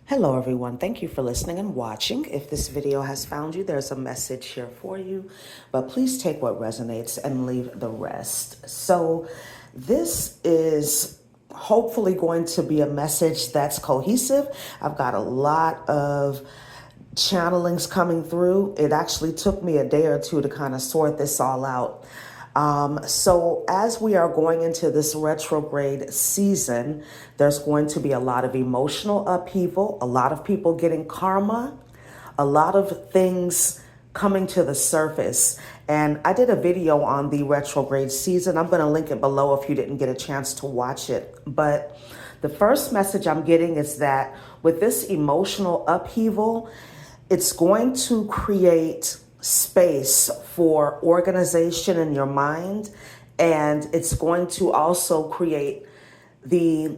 Hello everyone, thank you for listening and watching. If this video has found you, there's a message here for you, but please take what resonates and leave the rest. So this is hopefully going to be a message that's cohesive. I've got a lot of channelings coming through. It actually took me a day or two to kind of sort this all out. So as we are going into this retrograde season, there's going to be a lot of emotional upheaval, a lot of people getting karma, a lot of things coming to the surface. And I did a video on the retrograde season. I'm going to link it below if you didn't get a chance to watch it. But the first message I'm getting is that with this emotional upheaval, it's going to create space for organization in your mind, and it's going to also create the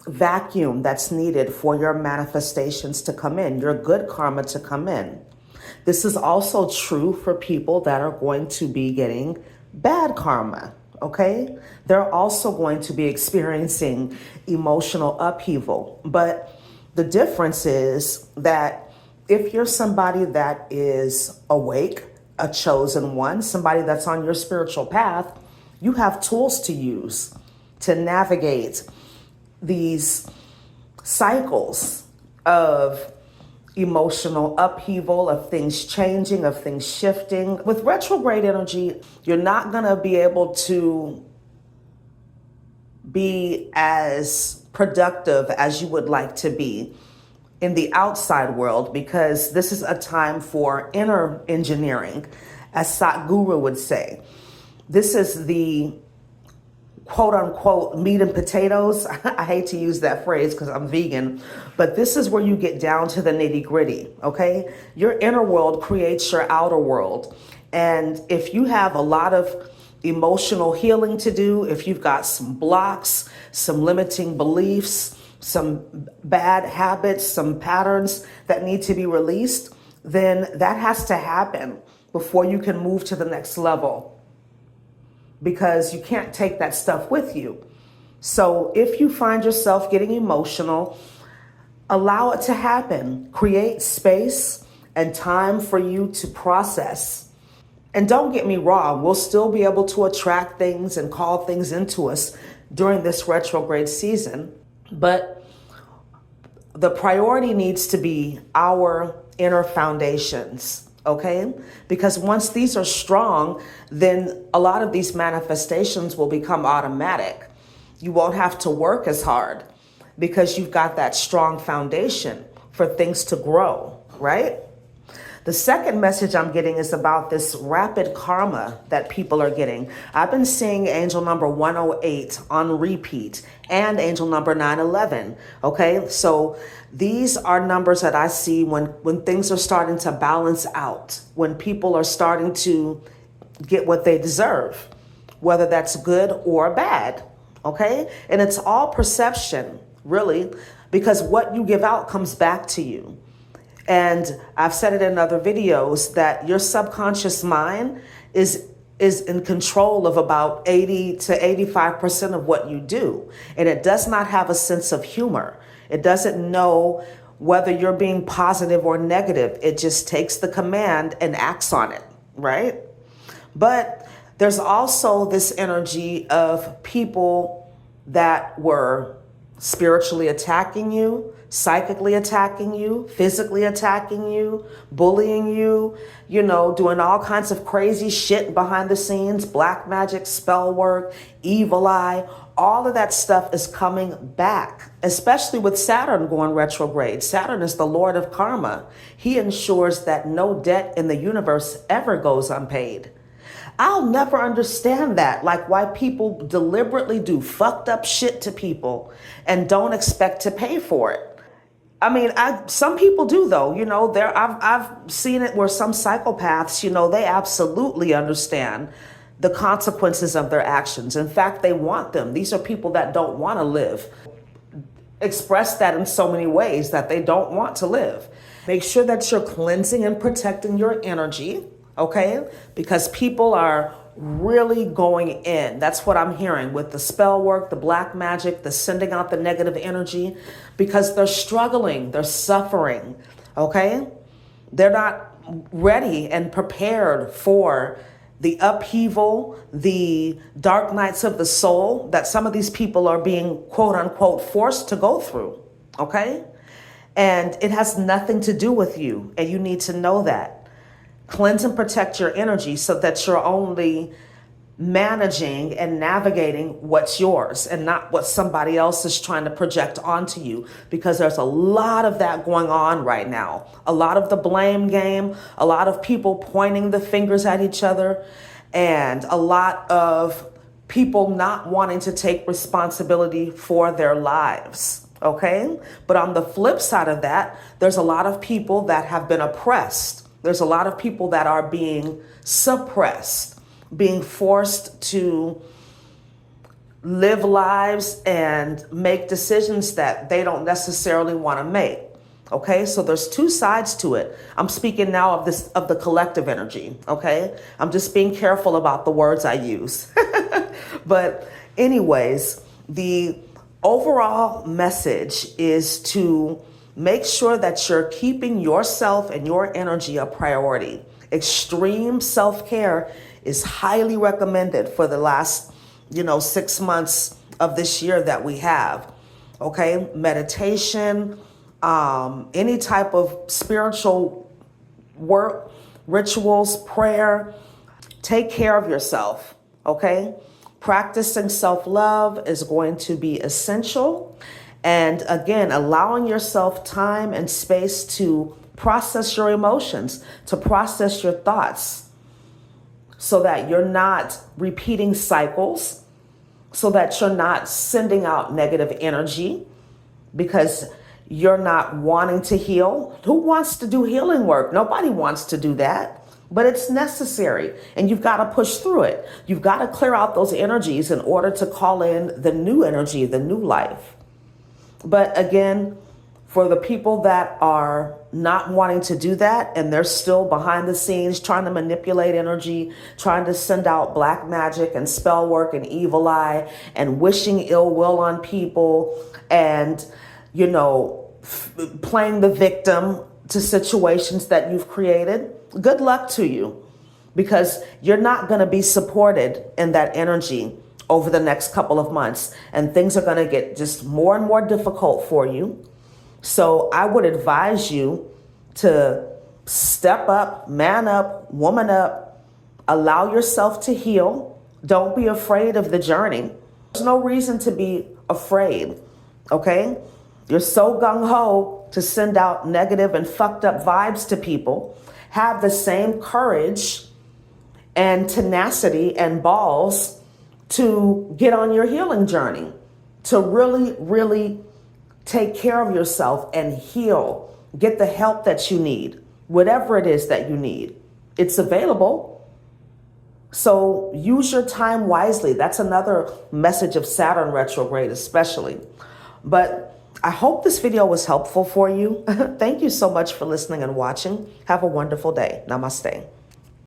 vacuum that's needed for your manifestations to come in, your good karma to come in. This is also true for people that are going to be getting bad karma, okay? They're also going to be experiencing emotional upheaval, but the difference is that if you're somebody that is awake, a chosen one, somebody that's on your spiritual path, you have tools to use to navigate these cycles of emotional upheaval, of things changing, of things shifting. With retrograde energy, you're not going to be able to be as productive as you would like to be in the outside world, because this is a time for inner engineering, as Satguru would say. This is the quote unquote meat and potatoes. I hate to use that phrase because I'm vegan, but this is where you get down to the nitty gritty, okay? Your inner world creates your outer world. And if you have a lot of emotional healing to do, if you've got some blocks, some limiting beliefs, some bad habits, some patterns that need to be released, then that has to happen before you can move to the next level, because you can't take that stuff with you. So if you find yourself getting emotional, allow it to happen. Create space and time for you to process. And don't get me wrong, we'll still be able to attract things and call things into us during this retrograde season. But the priority needs to be our inner foundations, okay? Because once these are strong, then a lot of these manifestations will become automatic. You won't have to work as hard because you've got that strong foundation for things to grow, right? The second message I'm getting is about this rapid karma that people are getting. I've been seeing angel number 108 on repeat and angel number 911, okay? So these are numbers that I see when things are starting to balance out, when people are starting to get what they deserve, whether that's good or bad, okay? And it's all perception, really, because what you give out comes back to you. And I've said it in other videos that your subconscious mind is in control of about 80 to 85% of what you do. And it does not have a sense of humor. It doesn't know whether you're being positive or negative. It just takes the command and acts on it, right? But there's also this energy of people that were spiritually attacking you, psychically attacking you, physically attacking you, bullying you, doing all kinds of crazy shit behind the scenes, black magic, spell work, evil eye, all of that stuff is coming back, especially with Saturn going retrograde. Saturn is the Lord of karma. He ensures that no debt in the universe ever goes unpaid. I'll never understand that, like why people deliberately do fucked up shit to people and don't expect to pay for it. I mean, some people do though, I've seen it where some psychopaths, they absolutely understand the consequences of their actions. In fact, they want them. These are people that don't want to live. Express that in so many ways that they don't want to live. Make sure that you're cleansing and protecting your energy, okay? Because people are really going in. That's what I'm hearing with the spell work, the black magic, the sending out the negative energy, because they're struggling, they're suffering, okay? They're not ready and prepared for the upheaval, the dark nights of the soul that some of these people are being, quote unquote, forced to go through, okay? And it has nothing to do with you, and you need to know that. Cleanse and protect your energy so that you're only managing and navigating what's yours and not what somebody else is trying to project onto you, because there's a lot of that going on right now. A lot of the blame game, a lot of people pointing the fingers at each other, and a lot of people not wanting to take responsibility for their lives. Okay? But on the flip side of that, there's a lot of people that have been oppressed. There's a lot of people that are being suppressed, being forced to live lives and make decisions that they don't necessarily want to make. Okay, so there's two sides to it. I'm speaking now of the collective energy. Okay, I'm just being careful about the words I use. But anyways, the overall message is to make sure that you're keeping yourself and your energy a priority. Extreme self-care is highly recommended for the last, 6 months of this year that we have. Okay, meditation, any type of spiritual work, rituals, prayer. Take care of yourself. Okay, practicing self-love is going to be essential. And again, allowing yourself time and space to process your emotions, to process your thoughts, so that you're not repeating cycles, so that you're not sending out negative energy because you're not wanting to heal. Who wants to do healing work? Nobody wants to do that, but it's necessary, and you've got to push through it. You've got to clear out those energies in order to call in the new energy, the new life. But again, for the people that are not wanting to do that, and they're still behind the scenes trying to manipulate energy, trying to send out black magic and spell work and evil eye and wishing ill will on people and, playing the victim to situations that you've created, good luck to you, because you're not going to be supported in that energy over the next couple of months, and things are going to get just more and more difficult for you. So I would advise you to step up, man up, woman up, allow yourself to heal. Don't be afraid of the journey. There's no reason to be afraid, okay? You're so gung-ho to send out negative and fucked up vibes to people. Have the same courage and tenacity and balls to get on your healing journey, to really, really take care of yourself and heal. Get the help that you need, whatever it is that you need. It's available. So use your time wisely. That's another message of Saturn retrograde especially. But I hope this video was helpful for you. Thank you so much for listening and watching. Have a wonderful day. Namaste.